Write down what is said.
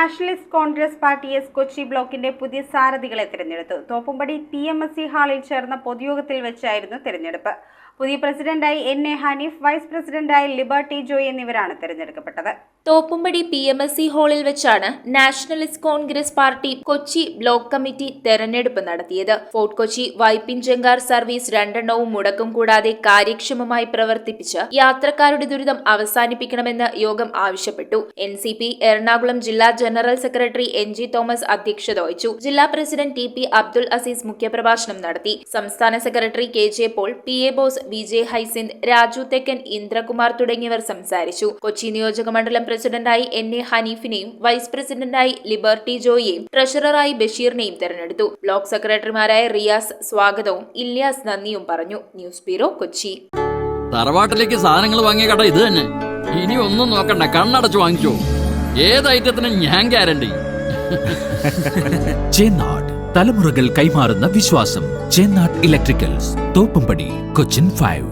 Nationalist Congress party Kochi ബ്ലോക്കിന്റെ പുതിയ സാരഥികളെ തിരഞ്ഞെടുത്തു. തോപ്പുംപടി PMSC ഹാളിൽ ചേർന്ന പൊതുയോഗത്തിൽ വെച്ചായിരുന്നു തിരഞ്ഞെടുപ്പ്. പുതിയ പ്രസിഡന്റായി NA ഹനീഫ്, വൈസ് പ്രസിഡന്റായി ലിബർട്ടി ജോയ് എന്നിവരാണ് തിരഞ്ഞെടുക്കപ്പെട്ടത്. തോപ്പുംപടി PMSC ഹാളിൽ വെച്ചാണ് nationalist Congress party Kochi block committee തെരഞ്ഞെടുപ്പ് നടത്തിയത്. ഫോർട്ട് കൊച്ചി വൈപ്പിൻ ജങ്കാർ സർവീസ് 2 മുടക്കം കൂടാതെ കാര്യക്ഷമമായി പ്രവർത്തിപ്പിച്ച് യാത്രക്കാരുടെ ദുരിതം അവസാനിപ്പിക്കണമെന്ന് യോഗം ആവശ്യപ്പെട്ടു. NCP എറണാകുളം ജില്ലാ ജനറൽ സെക്രട്ടറി NG തോമസ് അധ്യക്ഷത വഹിച്ചു. ജില്ലാ പ്രസിഡന്റ് TP അബ്ദുൽ അസീസ് മുഖ്യപ്രഭാഷണം നടത്തി. സംസ്ഥാന secretary KJ Paul, PA Bose, VJ Hyacinth, Raju Thekkan, Indrakumar തുടങ്ങിയവർ സംസാരിച്ചു. കൊച്ചി നിയോജക മണ്ഡലം പ്രസിഡന്റായി NA ഹനീഫിനെയും വൈസ് പ്രസിഡന്റായി ലിബർട്ടി ജോയിയെയും ട്രഷററായി ബഷീറിനെയും തെരഞ്ഞെടുത്തു. ബ്ലോക്ക് സെക്രട്ടറിമാരായ റിയാസ് സ്വാഗതവും ഇല്യാസ് നന്ദിയും പറഞ്ഞു. News bureau, Kochi. തറവാട്ടിലേക്ക് സാധനങ്ങൾ വാങ്ങിയ കട ഇത് തന്നെ. ഇനി ഒന്നും നോക്കണ്ട, കണ്ണടച്ച് വാങ്ങിച്ചോ. ഏത് ഐറ്റത്തിനും ഞാൻ ഗ്യാരണ്ടി. ചേന്നാട്, തലമുറകൾ കൈമാറുന്ന വിശ്വാസം. ചേന്നാട് ഇലക്ട്രിക്കൽസ്, തോപ്പുംപടി, കൊച്ചിൻ 5.